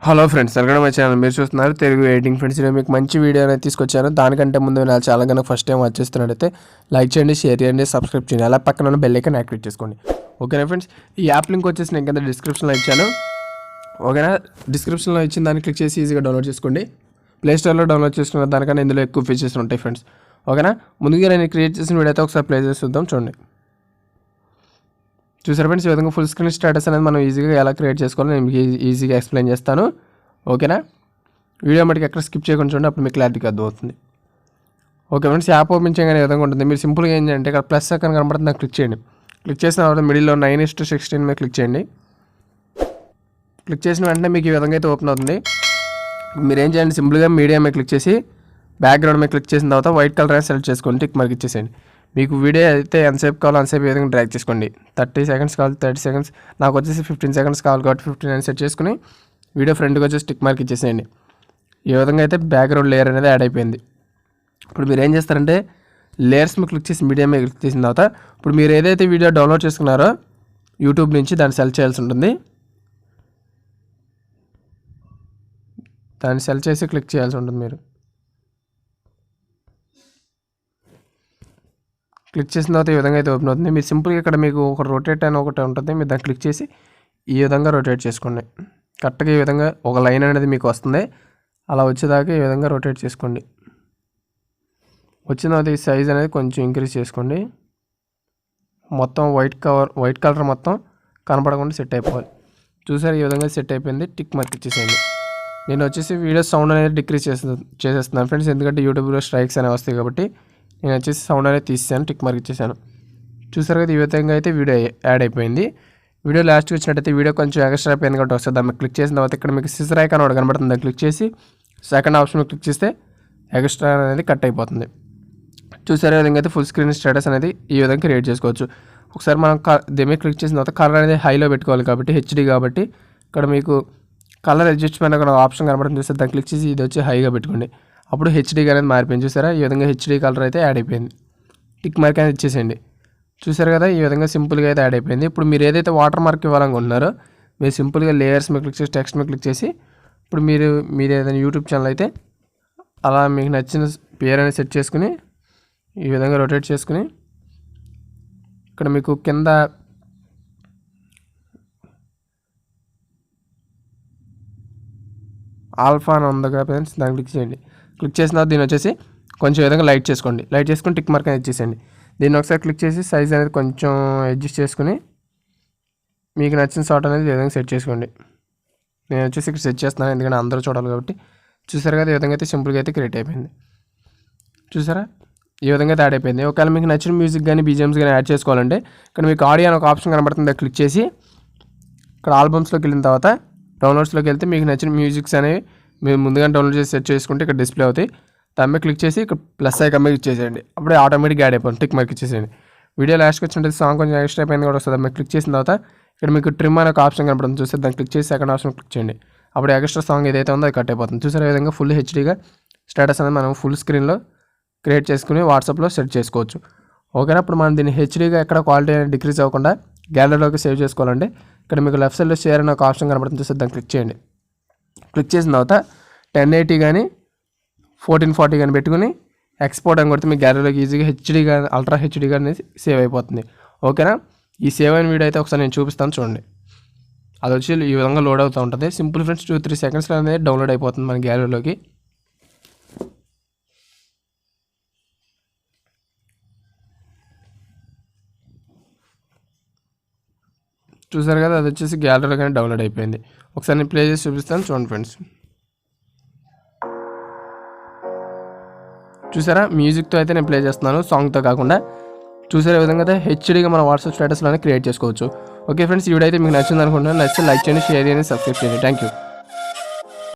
Hello friends, welcome my channel. మీరు చూస్తున్నారు Telugu editing friends. నేను మీకు మంచి వీడియో అనేది తీసుకొచ్చాను. దానికంటే ముందు నా ఛానల్ కనుక ఫస్ట్ టైం వచ్చేస్తున్నట్టయితే లైక్ చేయండి, షేర్ చేయండి, సబ్స్క్రైబ్ చేయండి. అలా పక్కన ఉన్న బెల్ ఐకాన్ యాక్టివేట్ చేసుకోండి. ఓకేనా ఫ్రెండ్స్, ఈ యాప్ లింక్ వచ్చేసి నేను కింద డిస్క్రిప్షన్లో ఇచ్చాను. ఓకేనా, డిస్క్రిప్షన్లో ఇచ్చిన దాన్ని క్లిక్ చేసి ఈజీగా డౌన్లోడ్ చేసుకోండి. ప్లేస్టోర్లో డౌన్లోడ్ చేసుకున్న దానికన్నా ఇందులో ఎక్కువ ఫీచర్స్ ఉంటాయి ఫ్రెండ్స్. ఓకేనా, ముందుగా నేను క్రియేట్ చేసిన వీడియో అయితే ఒకసారి ప్లే చేసి చూద్దాం. చూడండి, చూసారు ఫ్రెండ్స్, ఈ విధంగా ఫుల్ స్క్రీన్ స్టేటస్ అనేది మనం ఈజీగా ఎలా క్రియేట్ చేసుకోవాలో నేను మీకు ఈజీగా ఎక్స్ప్లెయిన్ చేస్తాను. ఓకేనా, వీడియో మటుకు ఎక్కడ స్కిప్ చేయకుండా చూడండి, అప్పుడు మీకు క్లారిటీగా అర్థమవుతుంది. ఓకే ఫ్రెండ్స్, యాప్ ఓపెన్ చేయగానే ఈ విధంగా ఉంటుంది. మీరు సింపుల్గా ఏం చేయండి, ఇక్కడ ప్లస్ ఐకాన్ కనబడుతుంది, క్లిక్ చేయండి. క్లిక్ చేసిన తర్వాత మిడిల్లో 9:16 మీద క్లిక్ చేయండి. క్లిక్ చేసిన వెంటనే మీకు ఈ విధంగా అయితే ఓపెన్ అవుతుంది. మీరు ఏం చేయండి, సింపుల్గా మీడియా మీద క్లిక్ చేసి బ్యాక్గ్రౌండ్ మీద క్లిక్ చేసిన తర్వాత వైట్ కలర్ అనేది సెలెక్ట్ చేసుకోండి, టిక్ మార్క్ ఇచ్చేసేయండి. మీకు వీడియో అయితే ఎంతసేపు కావాలో అంతసేపు ఈ విధంగా డ్రాగ్ చేసుకోండి. 30 సెకండ్స్ కావాలి, 30 సెకండ్స్, నాకు వచ్చేసి 15 సెకండ్స్ కావాలి కాబట్టి 15 అని సెట్ చేసుకుని వీడియో ఫ్రంట్కి వచ్చేసి టిక్ మార్క్ ఇచ్చేసేయండి. ఈ విధంగా అయితే బ్యాక్గ్రౌండ్ లేయర్ అనేది యాడ్ అయిపోయింది. ఇప్పుడు మీరు ఏం చేస్తారంటే లేయర్స్ మీద క్లిక్ చేసి మీడియా మీద క్లిక్ చేసిన తర్వాత ఇప్పుడు మీరు ఏదైతే వీడియో డౌన్లోడ్ చేసుకున్నారో యూట్యూబ్ నుంచి దాన్ని సెలెక్ట్ చేయాల్సి ఉంటుంది. దాన్ని సెలెక్ట్ చేసి క్లిక్ చేయాల్సి ఉంటుంది. మీరు క్లిక్ చేసిన తర్వాత ఈ విధంగా అయితే ఓపెన్ అవుతుంది. మీరు సింపుల్గా ఇక్కడ మీకు ఒక రొటేట్ అని ఒకటి ఉంటుంది, మీరు దాన్ని క్లిక్ చేసి ఈ విధంగా రొటేట్ చేసుకోండి. కరెక్ట్గా ఈ విధంగా ఒక లైన్ అనేది మీకు వస్తుంది, అలా వచ్చేదాకా ఈ విధంగా రొటేట్ చేసుకోండి. వచ్చిన తర్వాత ఈ సైజ్ అనేది కొంచెం ఇంక్రీజ్ చేసుకోండి. మొత్తం వైట్ కలర్ మొత్తం కనపడకుండా సెట్ అయిపోవాలి. చూసారు, ఈ విధంగా సెట్ అయిపోయింది. టిక్ మార్క్ ఇచ్చేసేయండి. నేను వచ్చేసి వీడియో సౌండ్ అనేది డిక్రీజ్ చేసేస్తున్నాను ఫ్రెండ్స్, ఎందుకంటే యూట్యూబ్లో స్ట్రైక్స్ అనేవి వస్తాయి కాబట్టి నేను వచ్చేసి సౌండ్ అనేది తీసాను, టిక్ మార్క్ ఇచ్చేసాను. చూసారు కదా, ఈ విధంగా అయితే వీడియో యాడ్ అయిపోయింది. వీడియో లాస్ట్కి వచ్చినట్టయితే వీడియో కొంచెం ఎక్స్ట్రా అయిపోయింది కాబట్టి వస్తుంది. దాన్ని క్లిక్ చేసిన తర్వాత ఇక్కడ మీకు సిజర్ ఐకాన్ ఒకటి కనబడుతుంది, క్లిక్ చేసి సెకండ్ ఆప్షన్ క్లిక్ చేస్తే ఎక్స్ట్రా అనేది కట్ అయిపోతుంది. చూసారు, ఈ విధంగా అయితే ఫుల్ స్క్రీన్ స్టేటస్ అనేది ఈ విధంగా క్రియేట్ చేసుకోవచ్చు. ఒకసారి మనం దీని మీద క్లిక్ చేసిన తర్వాత కలర్ అనేది హైలో పెట్టుకోవాలి కాబట్టి హెచ్డి కాబట్టి ఇక్కడ మీకు కలర్ అడ్జస్ట్మెంట్ అక్కడ ఆప్షన్ కనబడుతుంది, చూస్తే దాన్ని క్లిక్ చేసి ఇది వచ్చి హైగా పెట్టుకోండి. అప్పుడు హెచ్డీగా అనేది మారిపోయింది. చూసారా, ఈ విధంగా హెచ్డీ కలర్ అయితే యాడ్ అయిపోయింది. టిక్ మార్క్ అనేది ఇచ్చేసేయండి. చూసారు కదా, ఈ విధంగా సింపుల్గా అయితే యాడ్ అయిపోయింది. ఇప్పుడు మీరు ఏదైతే వాటర్ మార్క్ ఇవ్వాలనుకుంటున్నారో మీరు సింపుల్గా లేయర్స్ మీద క్లిక్ చేసి టెక్స్ట్ మీద క్లిక్ చేసి ఇప్పుడు మీరు ఏదైనా యూట్యూబ్ ఛానల్ అయితే అలా మీకు నచ్చిన పేరు అనేది సెట్ చేసుకుని ఈ విధంగా రొటేట్ చేసుకుని ఇక్కడ మీకు కింద ఆల్ఫా అని ఉంది కదా ఫ్రెండ్స్, దాన్ని క్లిక్ చేయండి. క్లిక్ చేసిన తర్వాత దీన్ని వచ్చేసి కొంచెం విధంగా లైట్ చేసుకోండి. లైట్ చేసుకుని టిక్ మార్క్ అనేది ఇచ్చేసేయండి. దీన్ని ఒకసారి క్లిక్ చేసి సైజ్ అనేది కొంచెం అడ్జస్ట్ చేసుకుని మీకు నచ్చిన షాట్ అనేది ఈ విధంగా సెట్ చేసుకోండి. నేను వచ్చేసి ఇక్కడ సెట్ చేస్తున్నాను, ఎందుకంటే అందరూ చూడాలి కాబట్టి. చూసారు కదా, ఈ విధంగా అయితే సింపుల్గా అయితే క్రియేట్ అయిపోయింది. చూసారా, ఈ విధంగా అయితే యాడ్ అయిపోయింది. ఒకవేళ మీకు నచ్చిన మ్యూజిక్ కానీ బీజిఎమ్స్ కానీ యాడ్ చేసుకోవాలంటే ఇక్కడ మీకు ఆడియో అని ఒక ఆప్షన్ కనబడుతుంది, క్లిక్ చేసి ఇక్కడ ఆల్బమ్స్లోకి వెళ్ళిన తర్వాత డౌన్లోడ్స్లోకి వెళ్తే మీకు నచ్చిన మ్యూజిక్స్ అనేవి మీరు ముందుగా డౌన్లోడ్ చేసి సెట్ చేసుకుంటే ఇక్కడ డిస్ప్లే అవుతాయి. దాని మీద క్లిక్ చేసి ఇక్కడ ప్లస్ ఐకాన్ మీద ఇచ్చేసేయండి. అప్పుడే ఆటోమేటిక్గా యాడ్ అయిపోయింది. టిక్ మార్క్ ఇచ్చేసేయండి. వీడియో లాస్ట్కి వచ్చినట్టు సాంగ్ కొంచెం ఎక్స్ట్రా అయిపోయింది కూడా వస్తుంది. మీరు క్లిక్ చేసిన తర్వాత ఇక్కడ మీకు ట్రిమ్ అనే ఒక ఆప్షన్ కనపడుతుంది, చూస్తే దాన్ని క్లిక్ చేసి సెకండ్ ఆప్షన్ క్లిక్ చేయండి. అప్పుడు ఎక్స్ట్రా సాంగ్ ఏదైతే ఉందో అది కట్ అయిపోతుంది. చూసారు, ఈ విధంగా ఫుల్ హెచ్డీగా స్టేటస్ అనేది మనం ఫుల్ స్క్రీన్లో క్రియేట్ చేసుకుని వాట్సాప్లో సెట్ చేసుకోవచ్చు. ఓకేనా, ఇప్పుడు మనం దీన్ని హెచ్డీగా ఎక్కడ క్వాలిటీ అనేది డిక్రీజ్ అవ్వకుండా గ్యాలరీలోకి సేవ్ చేసుకోవాలంటే ఇక్కడ మీకు లెఫ్ట్ సైడ్లో షేర్ అనే ఒక ఆప్షన్ కనబడుతుంది, చూస్తే దాన్ని క్లిక్ చేయండి. క్లిక్ చేసిన తర్వాత 1080 కానీ 1440 కానీ పెట్టుకుని ఎక్స్పోర్ట్ అని కొడితే మీ గ్యాలరీలోకి ఈజీగా హెచ్డీగా అల్ట్రా హెచ్డీగా అనేది సేవ్ అయిపోతుంది. ఓకేనా, ఈ సేవ్ అయిన వీడియో అయితే ఒకసారి నేను చూపిస్తాను చూడండి. అది వచ్చి ఈ విధంగా లోడ్ అవుతూ ఉంటుంది. సింపుల్ ఫ్రెండ్స్, 2-3 సెకండ్స్లో అనేది డౌన్లోడ్ అయిపోతుంది మన గ్యాలరీలోకి. చూసారు కదా, అది వచ్చేసి గ్యాలరీలో కానీ డౌన్లోడ్ అయిపోయింది. ఒకసారి నేను ప్లే చేసి చూపిస్తాను చూడండి ఫ్రెండ్స్. చూసారా, మ్యూజిక్తో అయితే నేను ప్లే చేస్తున్నాను, సాంగ్తో కాకుండా. చూసారా, ఈ విధంగా అయితే హెచ్డీగా మన వాట్సాప్ స్టేటస్లోనే క్రియేట్ చేసుకోవచ్చు. ఓకే ఫ్రెండ్స్, ఈ వీడియో అయితే మీకు నచ్చింది అనుకుంటున్నాను. నచ్చితే లైక్ చేయండి, షేర్ చేయండి, సబ్స్క్రైబ్ చేయండి. Thank you.